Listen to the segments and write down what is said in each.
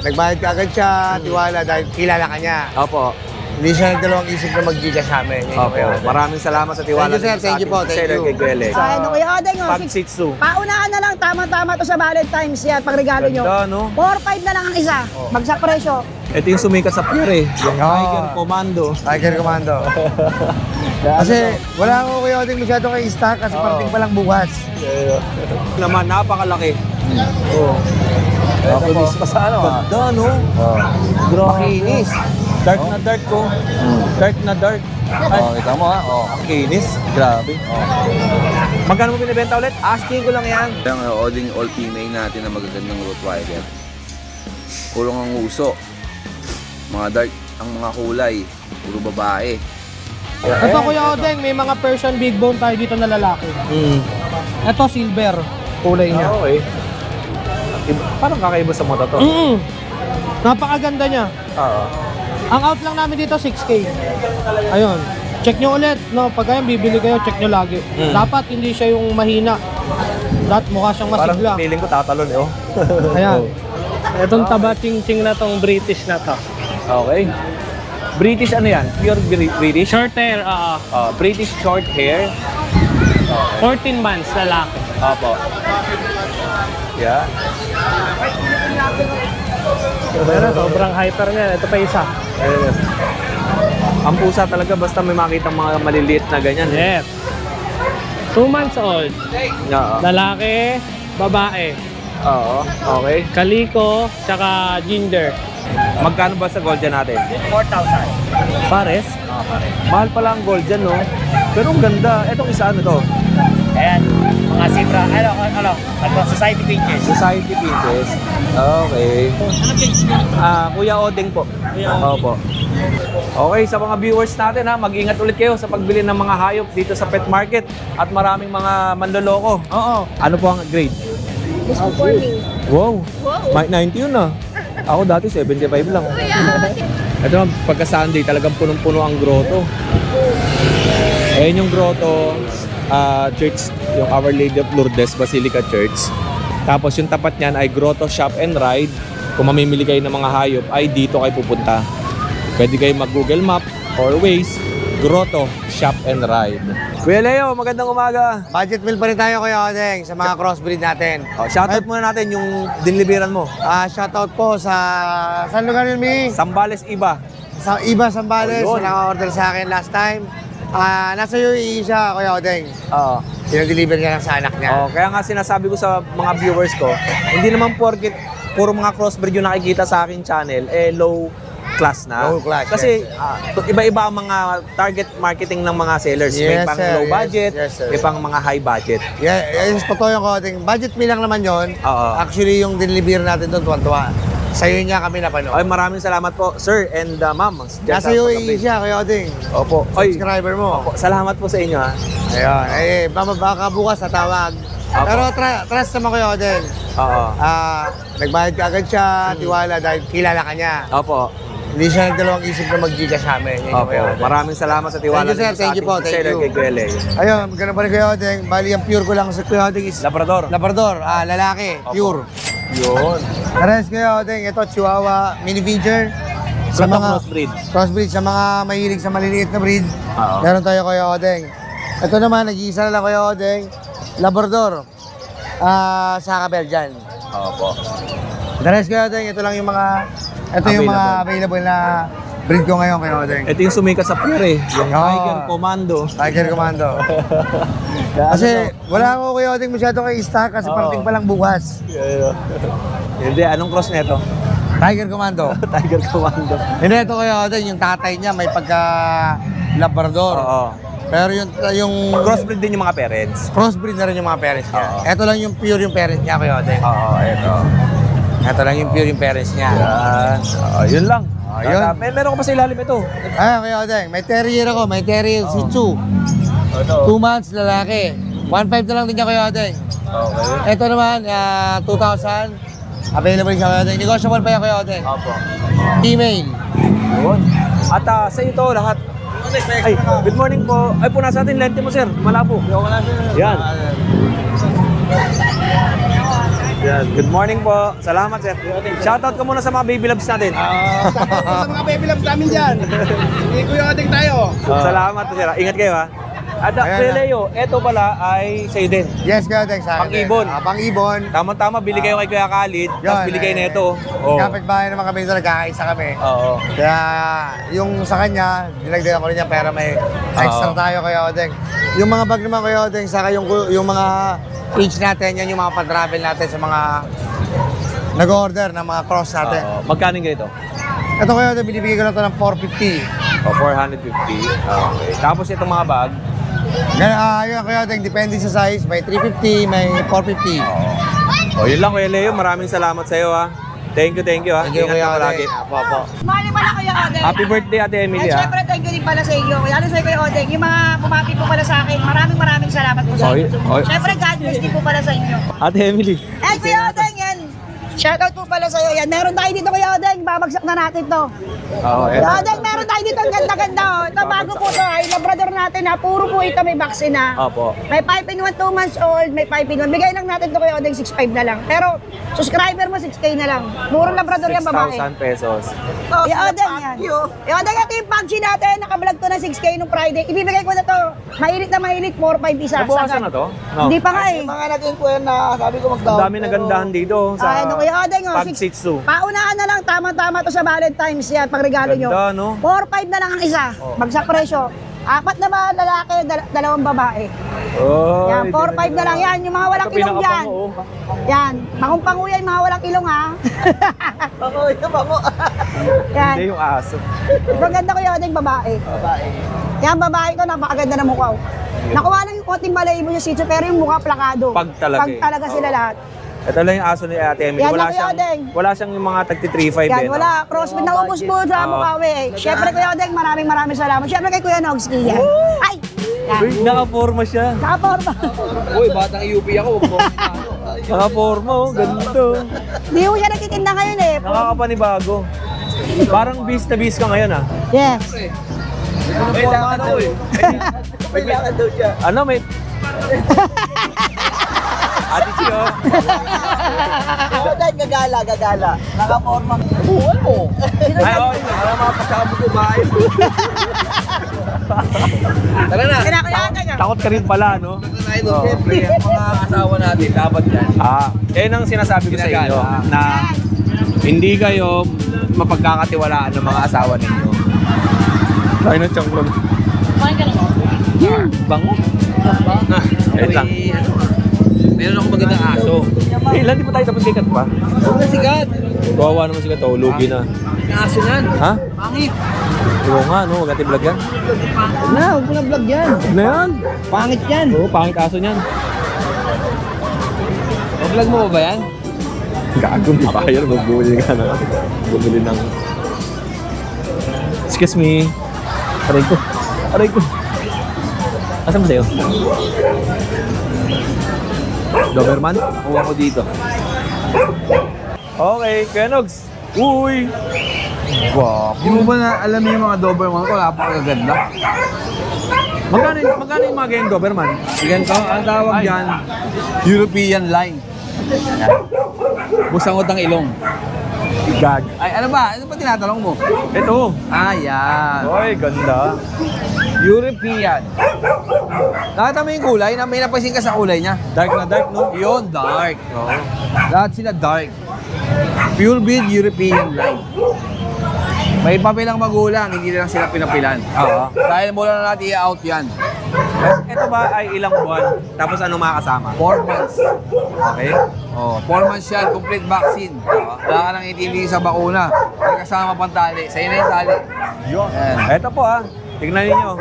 nagbayad ka agad siya, tiwala dahil kilala ka niya. Opo. Hindi siya nagdalawang isip na mag-giga sa amin. Opo. Maraming salamat sa tiwala. Thank you, sir. Thank you po. Thank you. Ay, ano kuya Odeng, Pag Shih Tzu. paunahan na lang, tama-tama to sa Valentine's yan, pag regalo nyo. Ganda, no? 4-5 na lang ang isa, bagsak presyo. Ito yung sumikat sa pier eh. Yung Oo. Tiger Commando. Tiger Commando. Kasi wala ako Kuya Odeng masyado kay stock kasi parating pa lang bukas. Naman, napakalaki. Oo. Makinis pa sa ano ah. Ganda, no? Makinis. Dark na dark ko. Dark na dark. Ay, kita mo ha. makinis. Grabe. Magkano mo binibenta ulit? Asking ko lang yan. Ang Odeng all female natin na magagandang Rottweiler. Kulong ang uso. Mga dark ang mga kulay. Puro babae. Ito Kuya Odeng, may mga Persian big bone tayo dito na lalaki. Ito silver, kulay niya. Okay. Parang kakaiba sa mata to. Napakaganda niya. Oo. Ang out lang namin dito 6K. Ayun. Check nyo ulit, no? Pag kayo bibili kayo, check nyo lagi. Dapat hindi siya yung mahina. Dapat mukha siyang Parang masigla. feeling ko tatalon eh. Oh. Ayan. Itong taba ching-ching na tong British na to. Okay. British ano yan? Pure British? Short hair, British short hair. 14 months lalaki. Opo. Yeah. Pero sobrang hyper niya. Ito pa isa. Ayun. Ang pusa talaga basta may makita mga maliliit na ganyan. Yes. 2 months old. Oo. Lalaki, babae. Oo. Okay. Kaliko, tsaka ginger. Magkano ba sa gold dyan natin? 4,000. Pares? Mahal pala ang gold dyan, no? Pero ang ganda. Etong isa ano to? Ayan, mga zebra. Ano, society pinches. Society Pinches. Okay. Kuya Odeng po. Opo. Okay, sa mga viewers natin ha, mag-ingat ulit kayo sa pagbili ng mga hayop dito sa pet market at maraming mga manloloko. Oo. Ano po ang grade? Wow. Wow. 90 yun ah. Ako dati 75 lang. Ito naman, pagka Sunday talagang punong-puno ang grotto. Ayan yung grotto, church, yung Our Lady of Lourdes Basilica Church. Tapos yung tapat niyan ay Grotto Shop and Ride. Kung mamimili kayo ng mga hayop, ay dito kayo pupunta. Pwede kayo mag-Google Map or Waze, Grotto Shop and Ride. Kuya Leo, magandang umaga. Budget meal pa rin tayo Kuya Odeng sa mga crossbreed natin. Shoutout muna natin yung dinliberan mo. Shoutout po sa saan lugar yun, Mi? Sambales Iba. Sa Iba Sambales, Oh, yun. naka-order sa akin last time. Nasa UAE siya, Kuya Odeng. Oo. Pinag-deliver niya lang sa anak niya. Kaya nga sinasabi ko sa mga viewers ko, hindi naman porket puro mga crossbreed yung nakikita sa aking channel, low class na. Low class, Kasi iba-iba ang mga target marketing ng mga sellers. May Yes, pang sir. low Yes, budget, yes, sir. may pang mga high budget. Yes, totoo yung Odeng. Budget meal lang naman yon. Oo. Actually, yung deliver natin doon, tuwan-tuwa. Sa'yo niya kami napanood. Ay, maraming salamat po, sir and ma'am. Diyan Nasa sa UAE pag-update. siya, Kuya Odeng. Opo. Ay, Subscriber mo. opo. Salamat po sa inyo ha. Ayun. Baka bukas natawag. Opo. Pero trust naman Kuya Odeng. Oo. Nagbayad ka agad siya, tiwala dahil kilala ka niya. Opo. Hindi siya nagdalawang isip na mag-giga sa amin. Yun yung Opo. Kuya Odeng. Maraming salamat sa tiwala. Thank you, sir. ninyo sa Thank you ating po. Thank seller you. kay Kuya Leo. Ayun, ganun pa rin Kuya Odeng. Bali, ang pure ko lang sa Kuya Odeng is Labrador. Labrador, lalaki, Opo. pure. Yun. Pares Kuya Odeng, ito Chihuahua, mini pincher. Sa Ganda mga crossbreed, sa mga mahilig sa maliliit na breed. Oo. Meron tayo Kuya Odeng. Ito naman, nag-iisa na lang Kuya Odeng. Labrador. Saka Belgian. Opo. Pares Kuya Odeng, ito lang yung mga available na breed ko ngayon Kuya Odeng. Ito yung sumikat sa pier eh. Yung Oo. Tiger Commando. Tiger Commando. Kasi wala ako Kuya Odeng masyado kay stock kasi parating pa lang bukas. Hindi, anong cross nito? Tiger Commando. Tiger Commando. Hindi, ito Kuya Odeng, yung tatay niya may pagka Labrador. Oo. Pero yung Crossbreed din yung mga parents. crossbreed na rin yung mga parents niya. Oo. Ito lang yung pure yung parents niya Kuya Odeng. Oo, ito. Ito lang yung pure yung parents niya. Yan. Yun lang. Yun. Meron ko pa sa ilalim ito. Kuya Odeng, may terrier ako, may terrier Shih Tzu. 2 months, lalaki. 1.5 na lang din niya Kuya Odeng. Okay. Ito naman, 2,000. Available siya Kuya Odeng. Negotiable pa yan Kuya Odeng. Opo. Female. Yun. At sa ito lahat. Ay, good morning po. Ay, po nasa atin lente mo, sir. Malabo. Yan. Yan. Good morning po. Salamat, sir. Shoutout ko muna sa mga baby loves natin. Sa mga baby loves namin dyan. Hindi ko yung ating tayo. Salamat, sir. Ingat kayo, ha. At Kuya Leo, eto pala ay sa'yo din. Yes, Kuya Odex. sa akin din. Pang-ibon. Pang-ibon. Tama-tama, bili kayo kay Kuya Khalid, tapos bili kayo nito. Kapit-bahay naman kami ito, nagkakaisa kami. Oo. Kaya yung sa kanya, dinagdagan ko rin niya pera, may extra tayo Kuya Odex. Yung mga bag naman Kuya Odex, saka yung mga page natin, yan yung mga pa-travel natin sa mga nag-order ng mga cross natin. Magkano ganito? Ito Kuya Odex, binibigay ko na ito ng 450. O, 450. Okay. Tapos itong mga bag, Yun Kuya Odex, depende sa size, may 350, may 450. o yun lang Kuya Leo, maraming salamat sa iyo, ha. Thank you, ha. Thank you Ingat Kuya ka palagi. Odex. Apo. Mali pala Kuya Odeng. Happy birthday, Ate Emily, Eh, ha. syempre, thank you din pala sa inyo. Lalo sa Kuya Odeng, yung mga bumati po pala sa akin, maraming salamat po sa Oy, inyo. oy. Syempre, God bless din po pala sa inyo. Ate Emily. Eh, Kuya Odeng, yan. Shoutout po pala sa'yo. Yan, meron tayo dito Kuya Odeng. Babagsak na natin to. Oo, Kuya Odeng, meron tayo dito. Ang ganda-ganda. Oh. Ito, bago po to. Ay, labrador natin na. Puro po ito may vaccine na. Opo. May 5 in 1, 2 months old. May 5 in 1. Bigay lang natin to Kuya Odeng, 6.5 na lang. Pero, subscriber mo, 6K na lang. Puro labrador yan, babae. 6,000 pesos. Kuya Odeng, yan. Kuya Odeng, ito yung pagsi natin. Nakablog to na 6K nung Friday. Ibibigay ko na to. Mahilit na mahilit, 4-5 isa. Nabukasan na to? No. Hindi pa nga eh. Mga naging kuya na sabi ko Ang dami nagandahan dito sa Ano, Kuya Odeng, oh, Pag Shih Tzu. Paunahan na lang, tama-tama to sa Valentine's yan, pag regalo nyo. Ganda, no? 4-5 na lang ang isa, bagsak presyo. 4 na ba lalaki, 2 babae. Oh, Yan, 4-5 na lang yan, yung mga walang ilong dyan. Yan, makong yan, mga walang ilong ha. Bango. Yan, Hindi yung aso. maganda ko yun, babae. Yan, babae ko, napakaganda ng mukha. Nakuha lang yung konting balayibo yung sitio, pero yung mukha plakado. Pag talaga Pag eh. talaga sila lahat. Ito lang yung aso ni Ate Emily. Yan, Wala Kuya siyang, Odeng. wala siyang yung mga tagti-3.5 Yan, eh. no? wala. Crossfit na ubos po sa Bukawi. Siyempre, Kuya Odeng, maraming salamat. Siyempre kay Kuya Nogski yan. Ay! Yan. Uy, nakaporma siya. Nakaporma. Uy, batang UP ako. Nakaporma, oh. Ganito. Hindi ko siya nagtitinda ngayon eh. Nakakapanibago. Parang bis na bis ka ngayon, ah. Yes. May lakad daw eh. May lakad daw siya. Ano, may... Ate Chi, oh. Gagala. Nakaporma. Buwan mo. Ay, oh. Para mapasabog ko bahay. Tara na. Kaya Kuya Odeng ah. Takot ka rin pala, no? Tayo doon, siyempre. Ang mga asawa natin, dapat yan. Yan ang sinasabi ko sa inyo, na hindi kayo mapagkakatiwalaan ng mga asawa ninyo. Tayo na chonglong. Bango. Wait lang. Meron ako magandang aso. Ilan di pa tayo tapos sikat pa? Huwag na sigat. Kawawa naman sikat, oh. Lugi na. Yung aso nan. Ha? Pangit. Oo nga, no? Huwag natin vlog yan. Huwag mo na vlog yan. Huwag na yan. Pangit yan. Oo, pangit aso niyan. Vlog mo ba yan? Gago, di ba? Ayun, bumili ka na. Bumili ng... Excuse me. Aray ko. Asan ba sa'yo? Doberman? Kuha ko dito. Okay, Kenogs. Uy! Di mo ba na alam yung mga Doberman ko? Napakaganda. Magkano yung mga ganyan Doberman? Ganito, ang tawag dyan, European line. Busangot ang ilong. Gag. Ay, ano ba? Ano ba tinatanong mo? Ito. Ah, yan. Oy, ganda. European. Nakita mo yung kulay? May napansin ka sa kulay niya? Dark na dark, no? Yun, dark. Lahat sila dark. Pure breed European line. May papilang magulang, hindi lang sila pinapilan. Oo. Dahil mula na natin i-out yan. Ito ba ay ilang buwan? Tapos ano makakasama? 4 months. Okay. Oh, 4 months yan, complete vaccine. Wala ka nang itindi sa bakuna. May kasama pang tali. Sa'yo na yung tali. Yan. Ito po ah. Tignan ninyo.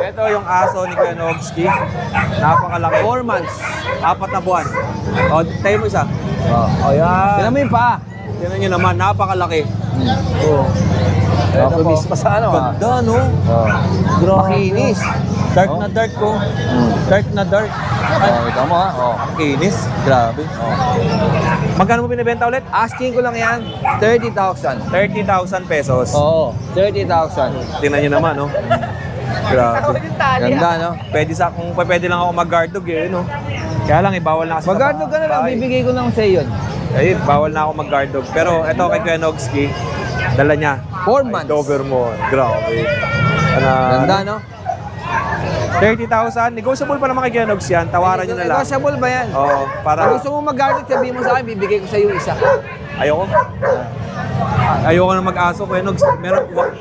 Ito yung aso ni Kenogsky. Napakalaki. 4 months. 4 na buwan. O, tayo mo isa. O, yan. Tignan mo yung paa. Tignan nyo naman, napakalaki. Ito po. Pa sa ano ah? Ganda, no? Makinis. Dark na dark ko. Dark na dark. Ay, Ito mo ha. ang kinis. Grabe. Magkano mo binibenta ulit? Asking ko lang yan, 30,000. 30,000 pesos. Oo, 30,000. Tingnan nyo naman, no? Grabe. Ganda, no? Pwede lang ako mag-guard dog, eh, no? Kaya lang, bawal na kasi Mag-guard ka na lang, bahay. bibigay ko lang sa iyo. Ayun, bawal na ako mag-guard dog. Pero ito kay Kuya Nogski, dala niya. 4 months. Doberman. Grabe. Ganda, no? 30,000. Negotiable pa naman kay Kuya Nogs yan. Tawaran nyo na lang. Negotiable ba yan? Oo, Kung para... gusto mo mag-garlic, sabihin mo sa akin, bibigay ko sa iyo isa. Ayoko. Ayoko na mag-aso, Kuya Nogs. Meron uwak.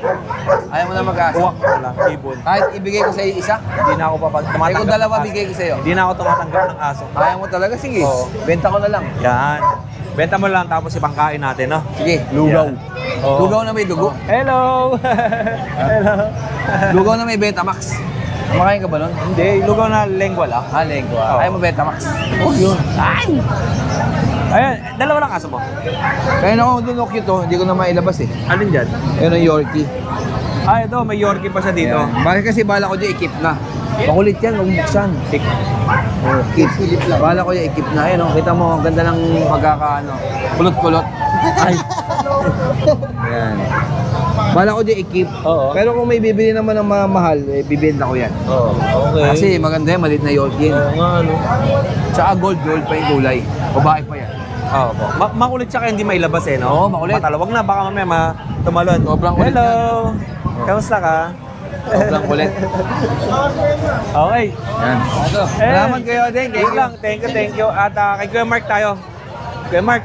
Ayaw mo na mag-asa. Uwak lang, ibon. Kahit ibigay ko sa iyo isa, Hindi na ako tumatanggap. kung dalawa ng aso. bigay ko sa iyo. Hindi na ako tumatanggap ng aso. Ayaw mo talaga? Sige, Oo. benta ko na lang. Yan. Benta mo lang tapos ipangkain natin, no? Sige, lugaw. Oo. Lugaw na may dugo. Hello! Hello! Lugaw na may Betamax. Kumakain ka ba nun? Hindi, lugaw na lengua lang. Lengua. Oo. Ayaw mo Betamax. Oh, yun. Ayan, dalawa lang aso mo. Kaya na ako doon cute to, hindi ko na mailabas eh. Alin dyan? Ayun ang Yorkie. Ah, ito, may Yorkie pa siya dito. Ayan. Bakit kasi bala ko dyan ikip na. Makulit yan, huwag buksan. Tik. Oh, ikip. Bala ko yan ikip na. Ayun oh, kita mo, ang ganda ng pagkakaano. Kulot-kulot. Ay. Ayan. Bala ko dyan ikip. Oo. Pero kung may bibili naman ng mahal, eh, bibenta ko yan. Oo, okay. Kasi maganda yan, maliit na Yorkie. Oo nga, ano. Tsaka gold pa yung kulay. Babae pa yan. Oo po. Makulit siya kaya hindi mailabas eh, no? Oo, makulit. Matalawag na, baka mamaya tumalon. Sobrang kulit Hello! yan. Kamusta ka? Sobrang kulit. Okay. Yan. Ito. Salamat kayo din. Thank you. Thank you. At kay Kuya Mark tayo. Kuya Mark,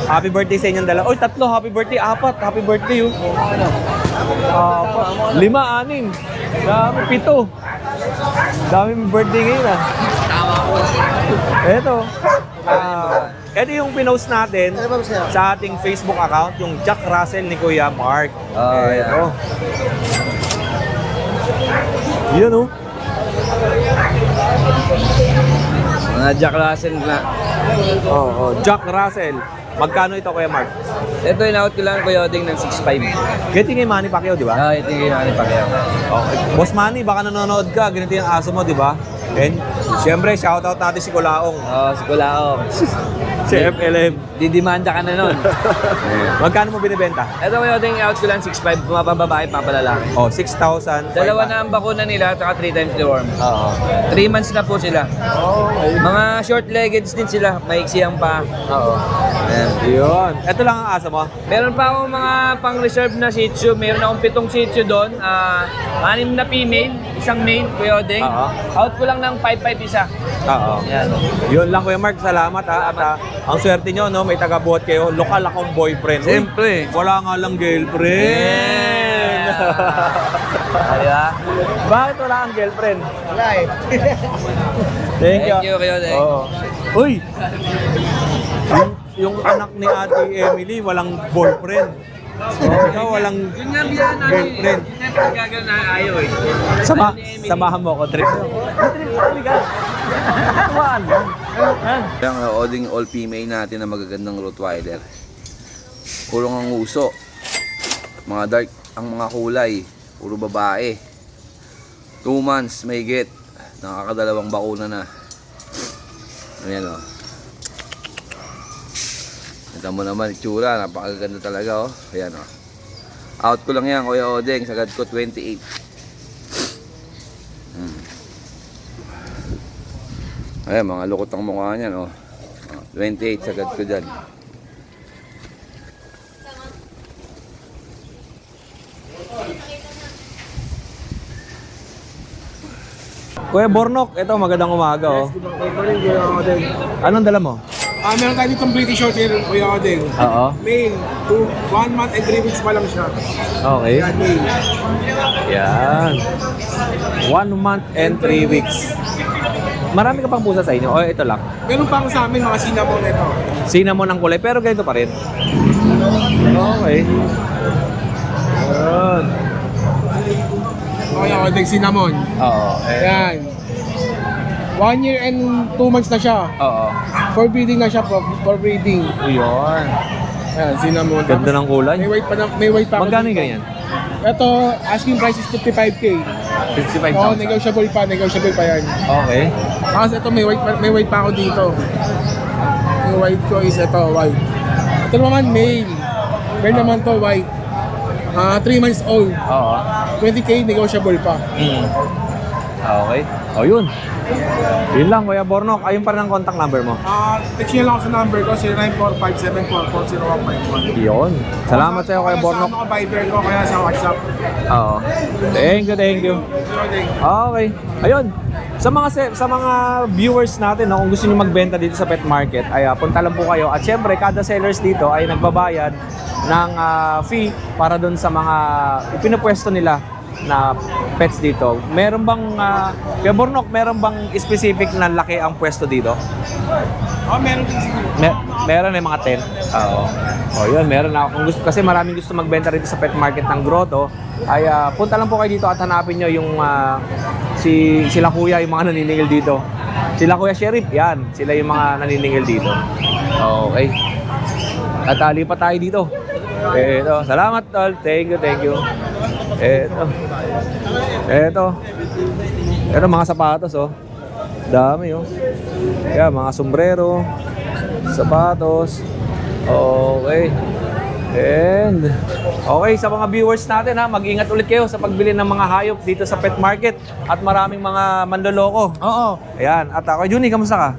happy birthday sa inyong dalawa. Oy, 3, happy birthday. 4, happy birthday. Oh. 4. 5, 6. Dami, 7. Dami may birthday ngayon ah. Ito. Ito yung pinost natin sa ating Facebook account, yung Jack Russell ni Kuya Mark. Ito. Yun oh. Mga Jack Russell na. Oo, Jack Russell. Magkano ito, Kuya Mark? Ito in-out ko lang Kuya Oding ng 6'5". Getting kay Manny Pacquiao, di ba? Ito yung ano pa kaya. Okay. Boss Manny, baka nanonood ka, ganito yung aso mo, di ba? And, siyempre, shoutout natin si Kulaong. Si Kulaong. Si FLM. Didimanda ka na nun. Magkano mo binibenta? Ito Kuya Oding, out ko lang 6'5". Mapababae, papalalaki. Oh, 6,000. Dalawa na ang bakuna nila, tsaka 3 times deworm. Oo. 3 months na po sila. Mga short-leggeds din sila, maiksi ang pa. Oo. Yun. Ito lang ang aso mo? Meron pa akong mga pang-reserve na Shih Tzu. Meron akong 7 Shih Tzu doon. 6 na female, 1 male, Kuya Oding. Oo. Out ko lang ng 5'5" isa. Oo. Yan. Yun lang, Kuya Mark. Salamat ha. At ang swerte nyo, no, may taga-buhat kayo. Lokal akong boyfriend. Uy, Siyempre. wala nga lang girlfriend. Diba? Bakit wala kang girlfriend? Wala eh. Thank you. Thank you, Kuya Oding. Oo. Uy! Yung anak ni Ate Emily, walang boyfriend. Ikaw, walang Yun nga biyahan namin. girlfriend. Yun nga pinagagawin na ayaw eh. Samahan mo ako, trip. Ang oding all female natin na magagandang Rottweiler. Puro ang uso. Mga dark ang mga kulay. Puro babae. 2 months may get. Nakakadalawang bakuna na. Ayan o. Ito mo naman itsura. Napakaganda talaga o. Ayan o. Out ko lang yan Kuya Odeng. Sagad ko 28. Ayan, mga lukot ang mukha niyan, oh. 28, sagad ko dyan. Kuya Bornok, ito magandang umaga, oh. Anong dala mo? Meron tayo ditong British Shorthair, Kuya Odeng. Oo. Male, 1 month and 3 weeks pa lang siya. Okay. Yan, male. Yan. 1 month and 3 weeks. Marami ka pang pusa sa inyo? O ito lang? Meron pa ako sa amin, mga cinnamon ito. Cinnamon ang kulay, pero ganito pa rin. Okay. Yun. Kuya Odeng, cinnamon. Oo. Yan. 1 year and 2 months na siya. Oo. For breeding na siya, for breeding. Yun. Yan, cinnamon. Ganda ng kulay. May weight pa ako Magkano yung dito. ganyan? Ito, asking price is 55K. 55,000. Oo, negotiable pa yan. Okay. Tapos ito, may weight pa ako dito. Yung white ko is ito, white. Ito naman, male. Male naman to, white. 3 months old. Oo. 20K, negotiable pa. Okay. O yun. Yun lang, Kuya Bornok. Ayun pa rin ang contact number mo. Text nyo lang ako sa number ko, 0945-744-0151. Yun. Salamat sa'yo, Kuya Bornok. Sa Viber ko, kaya sa WhatsApp. Oo. Thank you. Okay. Ayun. Sa mga viewers natin, no, kung gusto niyo magbenta dito sa pet market, ay punta lang po kayo. At syempre, kada sellers dito ay nagbabayad ng fee para doon sa mga ipinupwesto nila na pets dito. Meron bang Kuya Bornok, meron bang specific na laki ang pwesto dito? Meron din siguro. Meron may mga 10. Oo. O yun, meron na. Kung gusto, kasi maraming gusto magbenta rito sa pet market ng Grotto, ay punta lang po kayo dito at hanapin nyo yung sila kuya, yung mga naniningil dito. Sila Kuya Sheriff, yan. Sila yung mga naniningil dito. Okay. At lipat tayo dito. Eto, salamat tol. Thank you. Eto, mga sapatos, oh. Dami, oh. Kaya, mga sombrero, sapatos. Okay. And, okay, sa mga viewers natin, mag-ingat ulit kayo sa pagbili ng mga hayop dito sa pet market at maraming mga manloloko. Oo. Ayan. At ako, Juni, kamusta ka?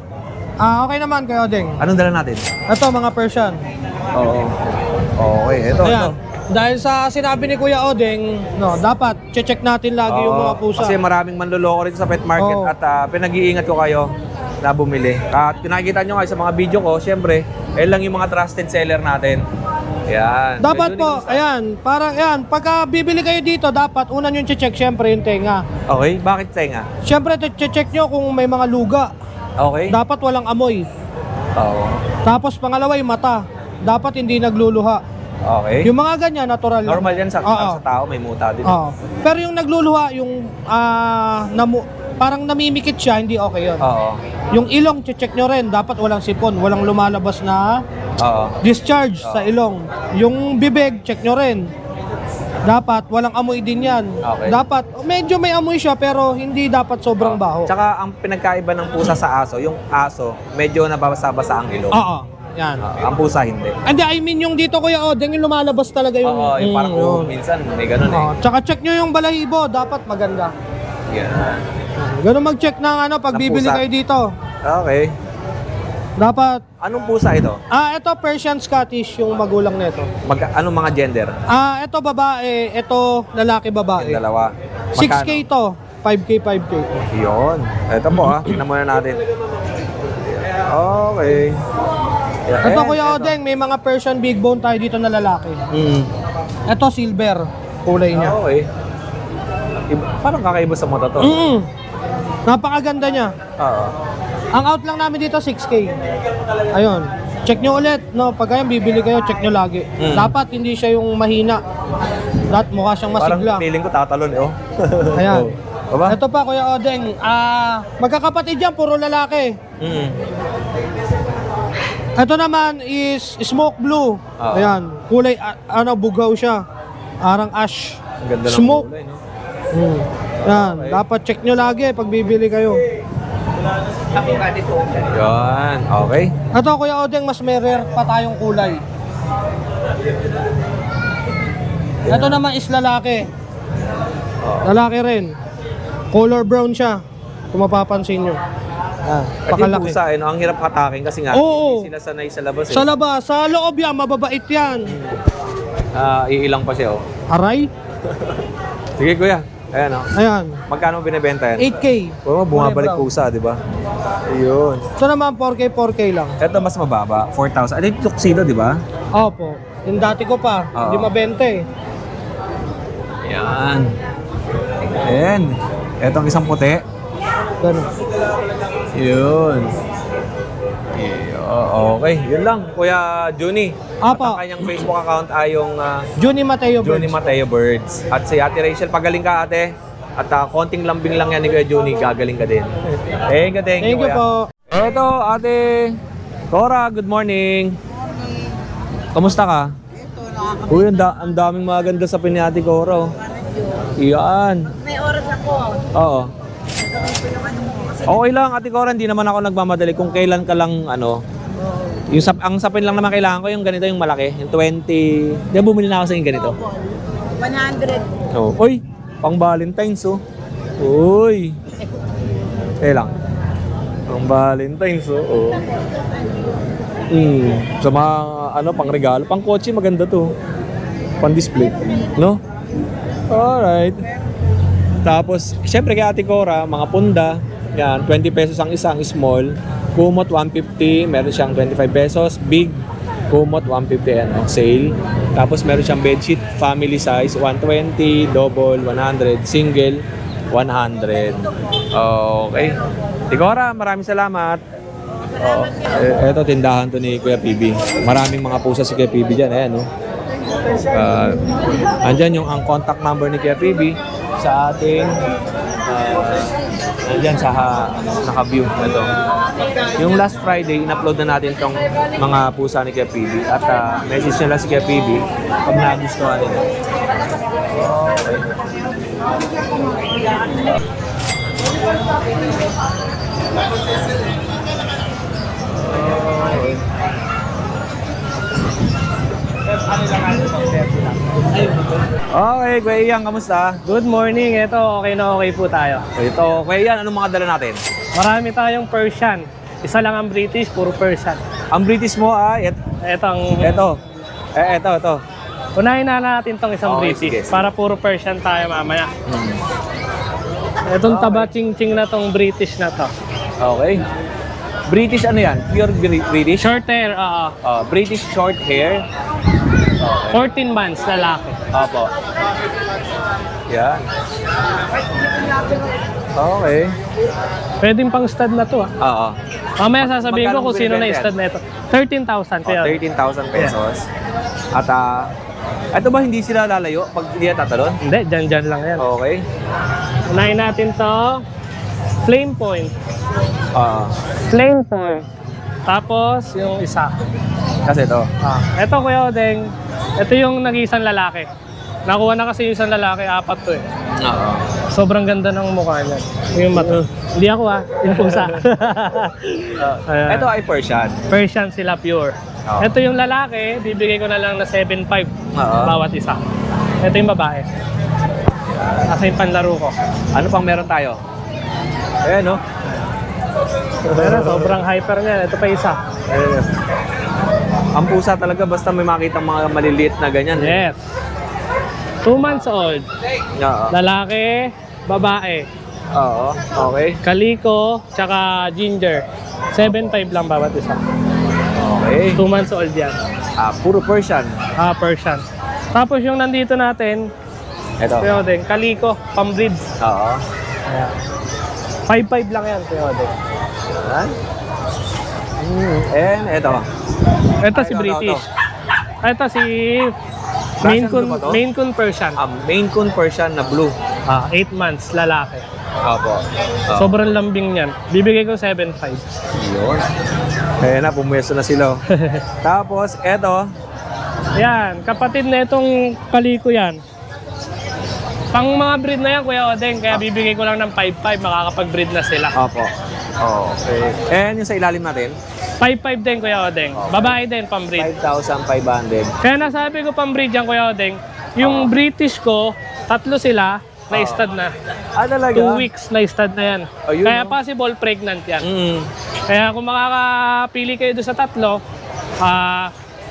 Okay naman, Kuya Odeng. Anong dala natin? Ito, mga Persian. Oo. Okay, ito. Ayan. Dahil sa sinabi ni Kuya Odeng, no, dapat check natin lagi yung mga pusa. Kasi maraming manloloko rito sa pet market Oo. at pinag-iingat ko kayo na bumili. At nakikita nyo nga sa mga video ko, syempre, lang yung mga trusted seller natin. Ayan. Dapat Juni, po, kamusta? ayan, parang ayan, pagka bibili kayo dito, dapat unang yung check syempre yung tenga. Okay, bakit tenga? Syempre, check nyo kung may mga luga. Okay. Dapat walang amoy. Oo. Tapos pangalawa yung mata. Dapat hindi nagluluha. Okay. Yung mga ganyan, natural lang. Normal yan sa Oo. tao, may muta din. Oo. Pero yung nagluluha, yung parang namimikit siya, hindi okay yun. Oo. Yung ilong, check nyo rin. Dapat walang sipon, walang lumalabas na Oo. discharge sa ilong. Yung bibig, check nyo rin. Dapat walang amoy din yan. Okay. Dapat, medyo may amoy siya pero hindi dapat sobrang baho. Tsaka ang pinagkaiba ng pusa sa aso, yung aso, medyo nababasa-basa ang ilong. Oo, yan. Ang pusa hindi. Hindi, I mean yung dito Kuya Odeng, yung lumalabas talaga yung... Oo, yung parang yun. minsan may ganun eh. Oo, tsaka check nyo yung balahibo, dapat maganda. Yan. Ganun mag-check ng pag Ng bibili pusa. kayo dito. Okay. Dapat, Anong pusa ito? ito Persian Scottish yung magulang nito. Anong mga gender? Ito babae, ito lalaki babae. Yung dalawa. 6K to, 5K to. Yun. Ito po tingnan muna natin. Okay. Yan. Ito Kuya Odeng, may mga Persian big bone tayo dito na lalaki. Ito silver, kulay niya. Okay. Parang kakaiba sa mata to. Napakaganda niya. Oo. Ang out lang namin dito 6K. Ayun. Check nyo ulit, no? Pag kayo bibili kayo, check nyo lagi. Dapat hindi siya yung mahina. Dapat mukha siyang masigla. Parang feeling ko tatalon eh, oh. Ayan. Aba? Ito pa Kuya Odeng, magkakapatid yan, puro lalaki. Ito naman is smoke blue. Oo. Ayan, kulay bugaw siya. Parang ash. Ang ganda ng Smoke. kulay, no? Yan, dapat check nyo lagi pag bibili kayo. Yan. Okay. Ito Kuya Odeng, mas may rare pa tayong kulay. Ito naman is lalaki. Lalaki rin. Color brown siya. Kung mapapansin nyo. At yung Pakalaki. pusa, no, ang hirap hatakin kasi nga, Oo. hindi sila sanay sa labas eh. Sa labas, sa loob yan, mababait yan. Iilang pa siya, oh. Aray? Sige, kuya. Ayan, oh. Ayan, Magkano binibenta yan? 8K. Oo, bumabalik Kulay brown. pusa, di ba? Ayun. Ito naman 4K lang. Ito mas mababa, 4,000. Ito yung tuxedo, di ba? Opo. Yung dati ko pa, Oo. hindi mabenta eh. Yan. Ayan. Ito ang isang puti. Ganun. Yun. Okay, yun lang. Kuya Juni. Apa. At ang kanyang Facebook account ay yung Juni Mateo Juni Birds. Mateo Birds. At si Ate Rachel, pagaling ka ate. At konting lambing lang yan ni Kuya Juni, gagaling ka din. Thank you, Thank you kuya. po. Eto, ate Cora, good morning. Kamusta ka? Uy, ang daming maganda sa ni Ate Cora. Oh. Iyan. May oras ako. Oo. Okay lang, Ate Cora, hindi naman ako nagmamadali kung kailan ka lang yung ang sapin lang naman kailangan ko yung ganito, yung malaki, yung 20. Di ba bumili na ako sa yung ganito? 100. Oh. Uy, pang Valentine's oh. Uy! Lang. Ang Valentine's, oo. Sa mga, pang regalo. Pang kotse, maganda to. Pang display. No? Alright. Tapos, syempre kay Ate Cora, mga punda. Yan, 20 pesos ang isang small. Kumot, 150. Meron siyang 25 pesos. Big. Kumot, 150 sale. Tapos meron siyang bedsheet, family size, 120, double, 100, single, 100. Okay. Tigora, maraming salamat. Eto, tindahan to ni Kuya PB. Maraming mga pusa si Kuya PB dyan. Ayan, no? Andyan yung ang contact number ni Kuya PB sa ating andyan sa naka-view. Ito. Yung last Friday, in-upload na natin tong mga pusa ni Kuya PB. At message nyo lang si Kuya PB pag nagustuhan nila. Okay. Okay, Kuya Ian, kamusta? Good morning. Ito, okay na okay po tayo. Ito, Kuya Ian, anong mga dala natin? Marami tayong Persian. Isa lang ang British, puro Persian. Ang British mo Ito. ito. Unahin na natin tong isang Okay, British sige. para puro Persian tayo mamaya. Itong taba ching-ching na tong British na to. Okay. British ano yan? Pure British? Short hair, British short hair. 14 months, lalaki. Opo. Yan. Okay. Pwedeng pang stud na to Oo. Mamaya sasabihin ko Magkano kung sino na binibenta stud na ito. 13,000 kaya. 13,000 pesos. At ito ba hindi sila lalayo pag hindi tatalon? Hindi, dyan lang yan. Okay. Unahin natin to. Flame point. Flame point. Tapos yung isa. Kasi ito. Ito Kuya Odeng, ito yung nag-iisang lalaki. Nakuha na kasi yung isang lalaki, 4 to eh. Oo. Sobrang ganda ng mukha niya. Yung mata. Hindi ako yung pusa. Ayan. Ito ay Persian. Persian sila pure. Oo. Ito yung lalaki, bibigay ko na lang na 7.5 Oo. bawat isa. Ito yung babae. Asa yung panlaro ko. Ano pang meron tayo? Ayan, no? Pero sobrang hyper niya. Ito pa isa. Ayan. Ang pusa talaga basta may makita mga maliliit na ganyan. Yes. 2 months old. Oo. Lalaki, babae. Oo. Okay. Kaliko, tsaka ginger. 7.5 lang bawat isa. Okay. 2 months old yan. Puro Persian. Persian. Tapos yung nandito natin, Ito. Kuya Odeng, kaliko, pambreed. Oo. Ayan. 5.5 lang yan, Kuya Odeng. Ayan. And ito. Ito si British. Ito si Maine Russian blue ba to? Maine Coon Persian. Maine Coon Persian na blue. 8 months, lalaki. Opo. Sobrang lambing niyan. Bibigay ko 7.5. Yun. Kaya na, pumwesto na sila. Tapos, eto. Yan, kapatid na itong kaliko yan. Pang mga breed na yan, Kuya Odeng, kaya bibigay ko lang ng 5.5, makakapag-breed na sila. Opo. Okay. And yung sa ilalim natin? 5.5 din, Kuya Odeng. Babae din, pang-breed. 5,500. Kaya nasabi ko pang-breed yan, Kuya Odeng. Yung British ko, 3 sila, na-stud na. Talaga? 2 weeks na-stud na yan. Ayun, Kaya no? possible pregnant yan. Mm. Kaya kung makakapili kayo doon sa 3,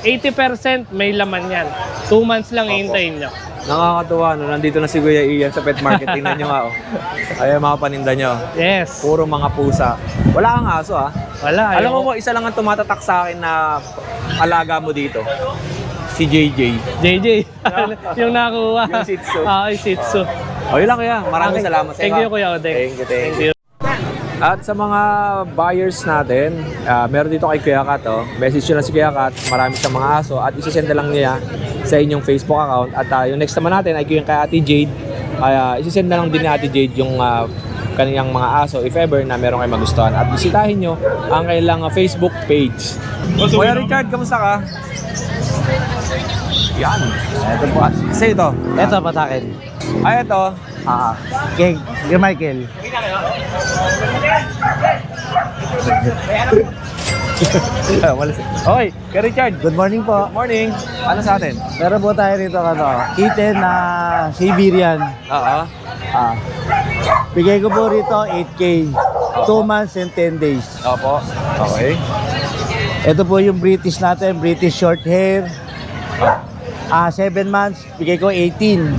80% may laman yan. 2 months lang hihintayin nyo. Nakakatuwa, no? Nandito na si Kuya Ian sa pet market. Tingnan nyo nga, oh. Ayan, mga paninda nyo. Yes. Puro mga pusa. Wala kang aso, ah. Wala. Alam mo, isa lang ang tumatatak sa akin na alaga mo dito. Si JJ. JJ. Yung nakuha. Yung Shih Tzu. Yung Shih Tzu. O, yun lang kaya. Maraming Okay. salamat sa Thank you, Kuya Odeng. Thank you. At sa mga buyers natin, meron dito kay Kuya Kat, oh. Message nyo lang si Kuya Kat, marami siyang mga aso at isisend na lang niya sa inyong Facebook account. At yung next naman natin ay yung kay Ate Jade. Isisend na lang din ni Ate Jade yung kaniyang mga aso if ever na meron kayo magustuhan. At bisitahin nyo ang kailang Facebook page. Kuya Richard, kamusta ka? Yan. Ito po. Sa ito. Ito, patakin. Ay, ito. Kay Michael. Okay, kay Richard. Good morning po. Good morning. Ano sa atin? Meron po tayo rito kitten na Siberian. Oo. Bigay ko po rito 8K. 2 months and 10 days. Opo. Okay. Ito po yung British natin, British short hair. 7 months, bigay ko 18.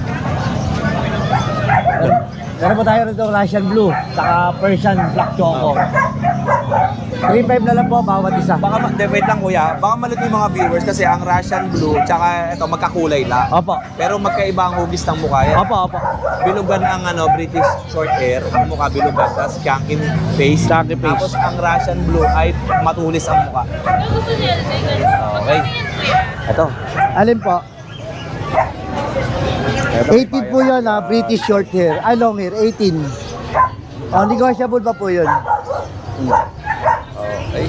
Meron po tayo rito Russian Blue, saka Persian Black Choco. 3.5 na lang po bawat isa. Baka, wait lang kuya, baka malito yung mga viewers kasi ang Russian Blue tsaka ito magkakulay lang. Opo. Pero magkaiba ang hugis ng mukha yan. Opo, opo. Bilugan ang British short hair, ang mukha bilugan, tapos chunky face. Chunky face. Tapos ang Russian Blue ay matulis ang mukha. Okay. Ito. Alin po? 18 po yun British short hair. Ay, long hair, 18. Negotiable pa po yun. Okay.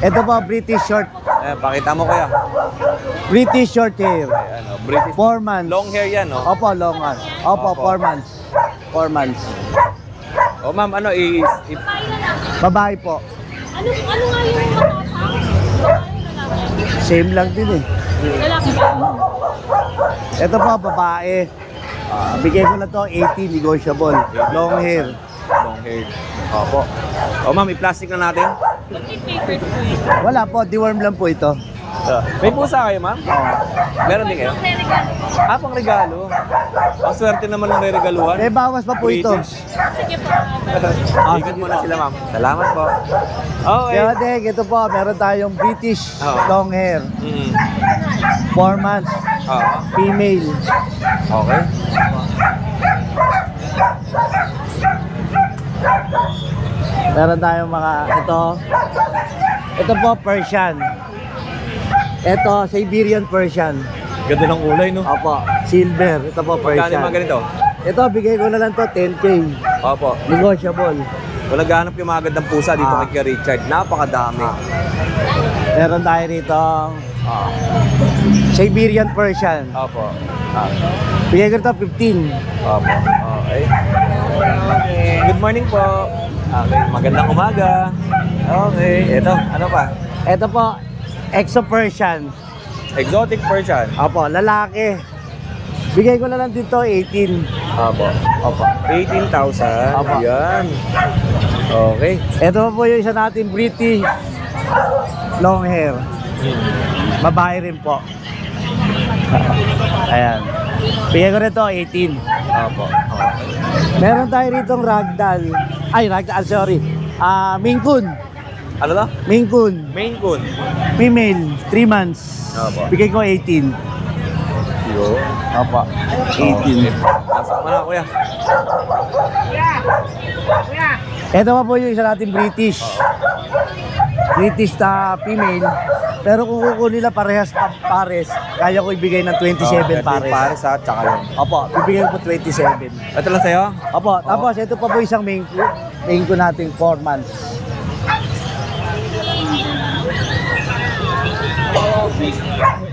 Ito po, British short. Ayan, pakita mo kuya. British short hair. Ayan, British. 4 months. Long hair yan, no? Opo, long months. Opo, Opo. 4 months. 4 months. O ma'am, ano, Babae po. Ano nga yung matapang? Same lang din eh. Lalaki ba? Ito po, babae. Bigay ko na to 80, negotiable. Long hair. long hair. Opo. O ma'am, i-plastic na natin. Complete papers po yun. Wala po, deworm lang po ito. May pusa kayo, ma'am? Meron din kayo? Re-regalo. Pang regalo. Ang swerte naman ng re-regaluhan. May bawas pa po ito. Sige po. Ikot muna sila, ma'am. Salamat po. Okay. Kaya Dek, ito po, meron tayong British Oo. long hair. Mm. 4 months, Oo. female. Okay. Meron tayong mga, ito po, Persian. Ito, Siberian Persian. Ganda ng kulay, no? Opo, silver. Ito po, Magkano yung Persian. mga ganito? Ito, bigay ko na lang to 10K. Opo. Negotiable. Wala gahanap yung mga gandang pusa dito kay Richard. Napakadami. Meron tayo rito Siberian Persian. Opo. Bigay ko to 15. Opo. Okay. Good morning po. Okay. Magandang umaga. Okay. Ito. Ano pa? Ito po, Exo Persian. Exotic Persian. Opo, lalaki. Bigay ko na lang dito 18. Opo. Opo. 18,000. Opo. Ayan. Okay. Ito po yung isa natin British long hair. Babae rin po. Ayan. Bigay ko nito 18. Opo. Meron tayo ritong ragdoll. Ay, ragdoll, sorry. Maine Coon. Ano to? Maine Coon. Maine Coon. Female, 3 months. Opo. Bigay ko 18. Yo. Opo. 18. Nasa na, kuya. Ito pa po yung isa natin British. British na female. Pero kung kukunin nila parehas pares, kaya ko ibigay ng 27 pares. Pares ha, tsaka yun. Opo, bibigyan ko po 27. Ito lang sa'yo? Opo, tapos ito pa po isang main ko natin 4 months.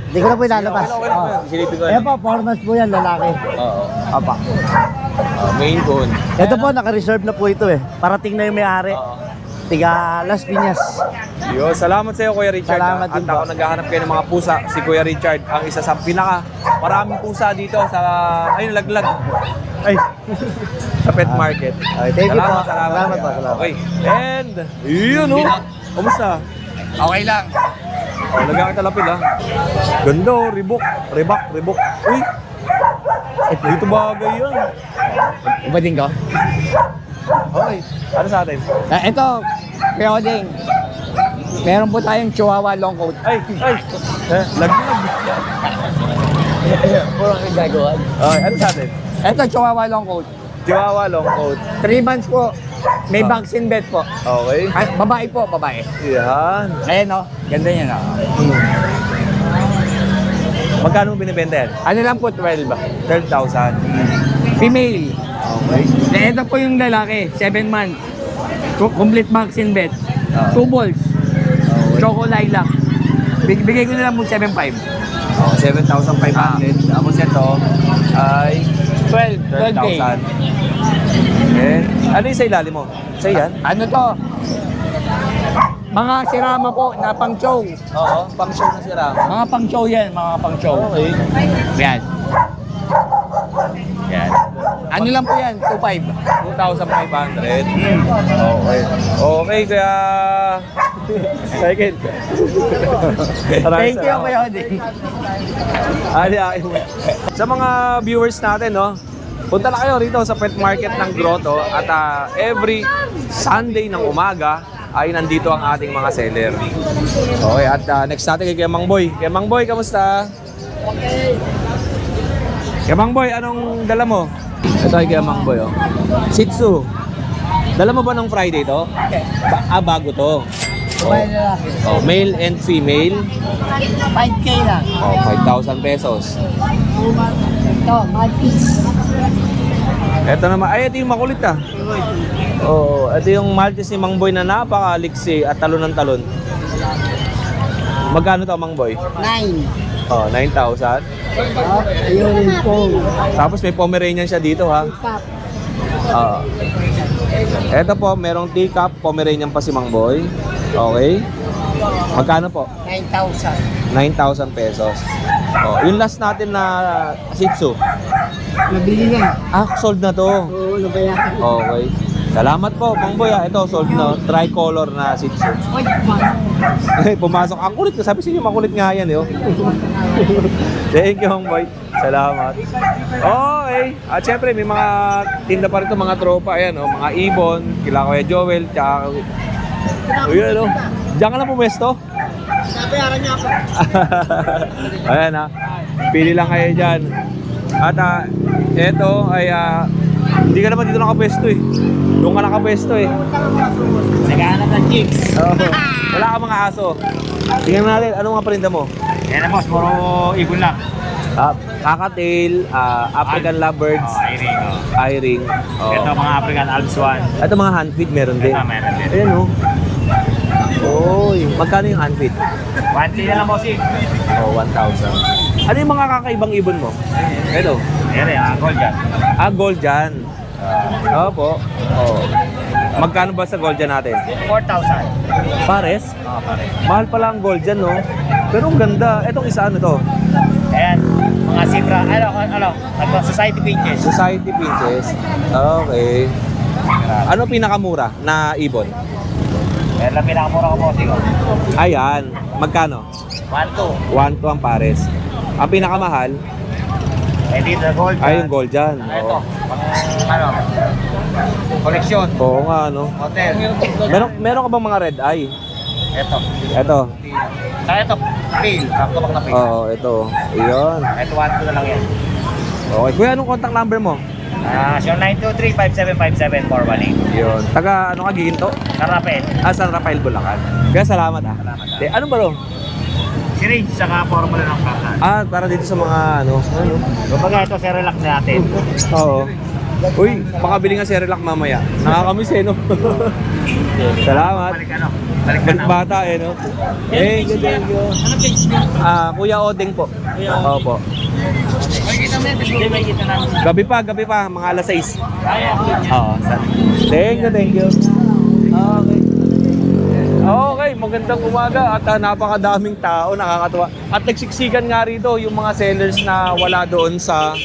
Hindi ko na po ilalabas. Okay lang, okay lang. Silipin ko yan. Ayan po, 4 months po yan, lalaki. Oo. Opo. Maine Coon. Ito po, naka-reserve na po ito eh. Parating na yung may-ari. Tiga Las Piñas. Yo, salamat sa iyo Kuya Richard. Salamat At din ako po. naghahanap kayo ng mga pusa. Si Kuya Richard, ang isa sa maraming pusa dito sa laglag. Ay, Sa pet market. Okay, thank you po. Salamat po, Kuya. salamat. Okay. And, yun o. Kumusta? Okay lang. Oh, lagyan kita lapil ha. Ganda oh, ribok. Uy! Dito bagay yan. Ibating ko? Okay. Ano sa atin? Ito, Kuya Oding. Meron po tayong Chihuahua long coat. Ay! Laglag. Purong nagagawan. Okay, ano sa atin? Ito, Chihuahua long coat. Chihuahua long coat. 3 months po. May vaccine bet po. Okay. Ay, babae po, babae. Yan. Ayan o, ganda niya na. Magkano mo binibenta yan? Ano lang po, 12 ba? 12,000. Female. Okay. Ito po yung lalaki, 7 months. Complete vaccine bet. 2 balls. Choco lilac. Bigay ko na lang po 7.5. Oh, 7,500. Tapos ito ay 12K. 12,000. And ano yung sa ilalim mo? Sa yan? Ano to? Mga sirama po na pang show. Oo, pang show na sila. Mga pang show yan, mga pang show. Okay. Yan. Yan. Ano lang po yan, 2.5. 2,500. Okay. Okay, kaya... Second. Thank you, Kuya Oding. Sa mga viewers natin, no? Punta na kayo rito sa pet market ng Grotto at every Sunday ng umaga ay nandito ang ating mga seller. Okay, at next natin kay Mang Boy. Kay Mang Boy, kamusta? Kay Mang Boy, anong dala mo? Ito ay kay Mang Boy, oh. Shih Tzu. Dala mo ba ng Friday to? Bago to. Oh, male and female. 5K lang. Oh, 5,000 pesos. Ito, Maltese. Ito naman, ay ito yung makulit ah. Oo, ito yung Maltese ni Mang Boy na napakaliksi at talon ng talon. Magkano to Mang Boy? 9. Oh, 9,000. Ayun yung phone. Tapos may Pomeranian siya dito ha. Oo. Ito po, merong teacup, Pomeranian pa si Mang Boy. Okay. Magkano po? 9,000. 9,000 pesos. Oh, yung last natin na Shih Tzu. Nabili na. Sold na to. Oo, nabayaran. Okay. Salamat po, Mang Boy. Ito, sold na. Tricolor na Shih Tzu. Pumasok. Ang kulit. Sabi sa inyo, makulit nga yan. Yo. Thank you, Mang Boy. Salamat. Okay. At syempre, may mga tinda pa rito, mga tropa. Ayan, oh, mga ibon. Kila Kuya Joel. Tsaka... Ayan, oh. Diyan ka lang pumesto? Nabayaran niya ako. Ayan, ha. Pili lang kayo dyan. At ito ay... hindi ka naman dito nakapwesto eh. Doon ka nakapwesto eh. Naghahanap ng chicks. Wala ka mga aso. Tingnan natin, ano mga parinda mo? Yan na boss, puro ibon lang. Kakatail, African lovebirds, eye-ring. Ito mga African Alps 1. Ito mga handfeed meron din. Meron din. Ayan o. Oy, magkano yung handfeed? 1K na lang boss eh. Oh, 1,000. Ano yung mga kakaibang ibon mo? Ito. Yan eh, gold yan. Gold dyan. Opo. Oh. Magkano ba sa gold dyan natin? 4,000. Pares? Oo, pare. Mahal pala ang gold dyan, no? Pero ang ganda. Etong isa ano to? Ayan, mga zebra, society pinches. Society pinches. Okay. Ano pinakamura na ibon? Yan lang pinakamura ko boss. Ayan. Magkano? 1,200. 1,200 ang pares. Ang pinakamahal, Eh dito, gold. ay yung gold dyan. Ito, koleksyon. Oo nga, no? Hotel. Meron ka bang mga red eye? Ito. Ito. Ito, pale. Kapag na pale. Oo, ito. Iyon. Ito, 1,200 na lang yan. Okay. Kuya, anong contact number mo? 0923-5757-418. Iyon. Taga, ano ka, Giginto? San Rafael. San Rafael, Bulacan. Kaya salamat ah. Ano ba to? Syringe, saka formula ng kakan. Para dito sa mga ano. Kumbaga ito, relax natin. Oo. Uy, makabili nga Cerelac mamaya. Nakakamiss eh, no? Salamat. Balik Balik bata eh, no? Thank you, thank you. Ano page niya? Kuya Oding po. Opo. May kita namin. Gabi pa, mga alas 6. Oo. Thank you. Okay. Okay, magandang umaga at napakadaming tao, nakakatuwa. At nagsiksikan nga rito yung mga sellers na wala doon sa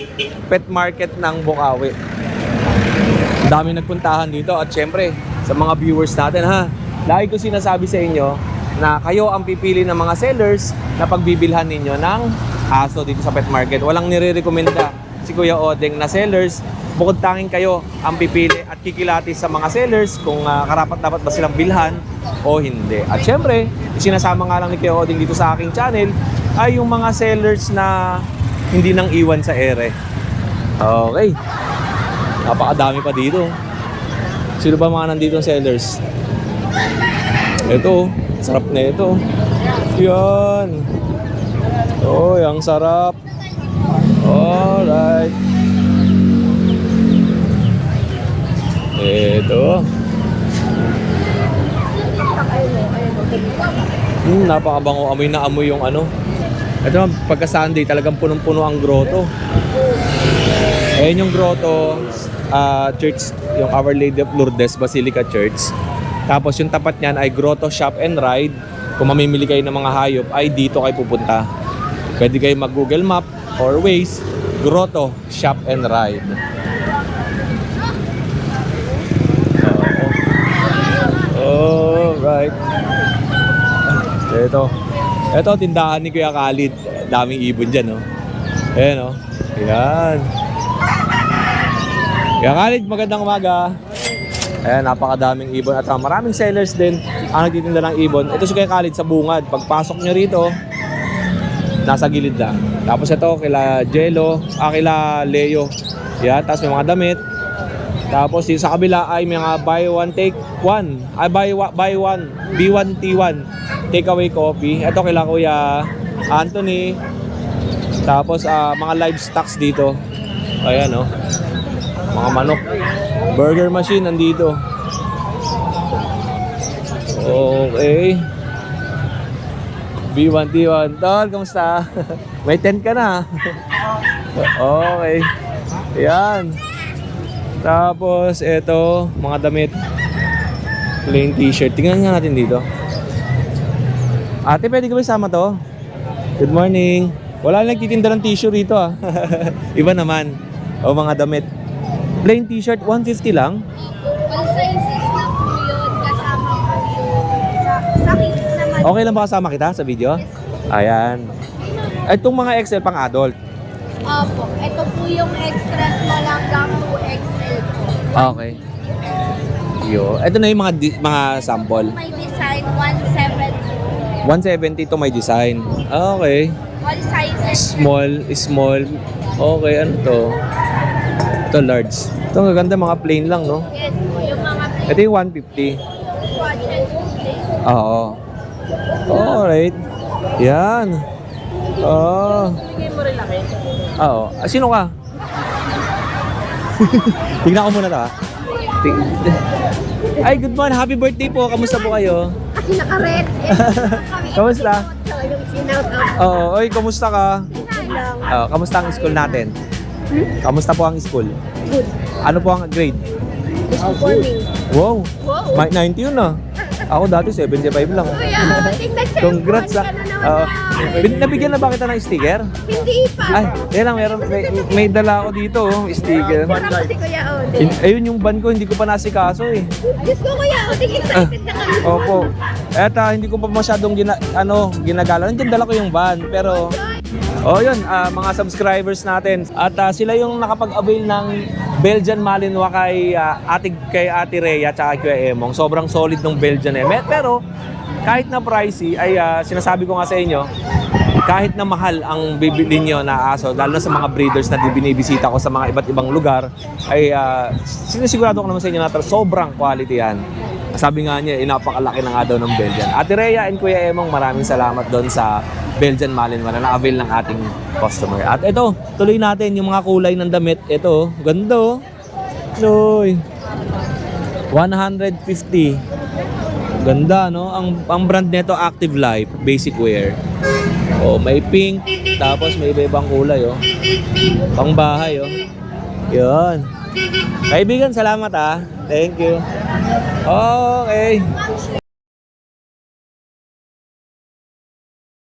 pet market ng Bukawi. Dami nagpuntahan dito at syempre sa mga viewers natin ha. Lagi ko sinasabi sa inyo na kayo ang pipili ng mga sellers na pagbibilhan ninyo ng aso dito sa pet market. Walang nire-recommenda si Kuya Oding na sellers. Bukod tanging kayo ang pipili at kikilatis sa mga sellers kung karapat-dapat ba silang bilhan o hindi. At syempre, sinasama nga lang ni Kuya Oding dito sa aking channel ay yung mga sellers na hindi nang iwan sa ere. Okay. Napakadami pa dito. Sino ba mga nandito ng sellers? Ito, sarap na ito. Yan. Oh, ang sarap. Alright. Ito. Napakabango. Amoy na amoy yung ano. Ito, pagka Sunday talagang punong-puno ang grotto. Ayan yung grotto, church, yung Our Lady of Lourdes Basilica Church. Tapos yung tapat niyan ay Grotto Shop and Ride. Kung mamimili kayo ng mga hayop, ay dito kayo pupunta. Pwede kayo mag-Google Map or Waze, Grotto Shop and Ride. Alright. Ito, tindahan ni Kuya Khalid. Daming ibon dyan, no? Ayan, no? Ayan. Kuya Khalid, magandang umaga. Ayan, napakadaming ibon. At maraming sellers din ang nagtitinda ng ibon. Ito si Kuya Khalid sa bungad. Pagpasok nyo rito, nasa gilid lang. Tapos ito, kila Jello, kila Leo. Yan, tapos may mga damit. Tapos yung sa kabila ay mga buy one take one. Ay buy one, B1 T1 takeaway coffee. Ito kila Kuya Anthony. Tapos mga livestocks dito. Ayan, oh. Mga manok. Burger machine nandito. Okay. B1 T1. Tol, kamusta? May tent ka na. Okay. Ayan. Tapos, ito, mga damit. Plain t-shirt. Tingnan nga natin dito. Ate, pwede ka ba isama to? Good morning. Wala lang nagtitinda ng tissue rito, ah. Iba naman. O, mga damit. Plain t-shirt, 150 lang. All sizes na po yun. Kasama po yun. Sa kids naman. Okay lang ba kasama kita sa video? Ayan. Itong mga XL pang adult. Opo. Ito po yung extra small hanggang 2XL po. Okay. Yo, ito na yung mga sample. May design 170. 170 to may design. Okay. All sizes. Small. Okay, ano to? Ito large. Ito ang gaganda, mga plain lang, no? Yes po. Yung mga Ito yung 150. swatches po. Oo. Alright. Yan. Oo. Bigay mo rin laki. Oo. Sino ka? Tignan ko muna to, ha? Ay, good morning. Happy birthday po. Kamusta po kayo? Kasi naka-red. Kamusta? Yung sinout out. Oo. Oy, kamusta ka? Kamusta ang school natin? Kamusta po ang school? Good. Ano po ang grade? Performing. Wow. Wow. 90 yun, ah. Ako dati 75 lang. Kuya, tingnan siya. Congrats, ah. Nabigyan na ba kita ng sticker? Hindi pa. Ay, yan lang, may dala ako dito, oh, sticker. Para po si Kuya Odin. Ayun yung ban ko, hindi ko pa nasikaso eh. Diyos ko Kuya Odin, excited na kami. Opo. At hindi ko pa masyadong ginagala. Nandiyan dala ko yung van, pero yun, mga subscribers natin. At sila yung nakapag-avail ng Belgian Malinois kay Ate Rhea at kay Emong. Sobrang solid ng Belgian eh. Pero kahit na pricey, ay sinasabi ko nga sa inyo, kahit na mahal ang bibili nyo na aso, lalo na sa mga breeders na binibisita ko sa mga iba't ibang lugar, ay sinisigurado ko naman sa inyo na sobrang quality yan. Sabi nga niya, napakalaki na nga daw ng Belgian. Ate Rhea and Kuya Emong, maraming salamat doon sa Belgian Malinois na na-avail ng ating customer. At ito, tuloy natin yung mga kulay ng damit. Ito, ganda oh. Loy. 150. Ganda, no? Ang brand nito Active Life, basic wear. Oh, may pink, tapos may iba-ibang kulay, oh. Pangbahay, oh. 'Yon. Kaibigan, salamat ah. Thank you. Okay.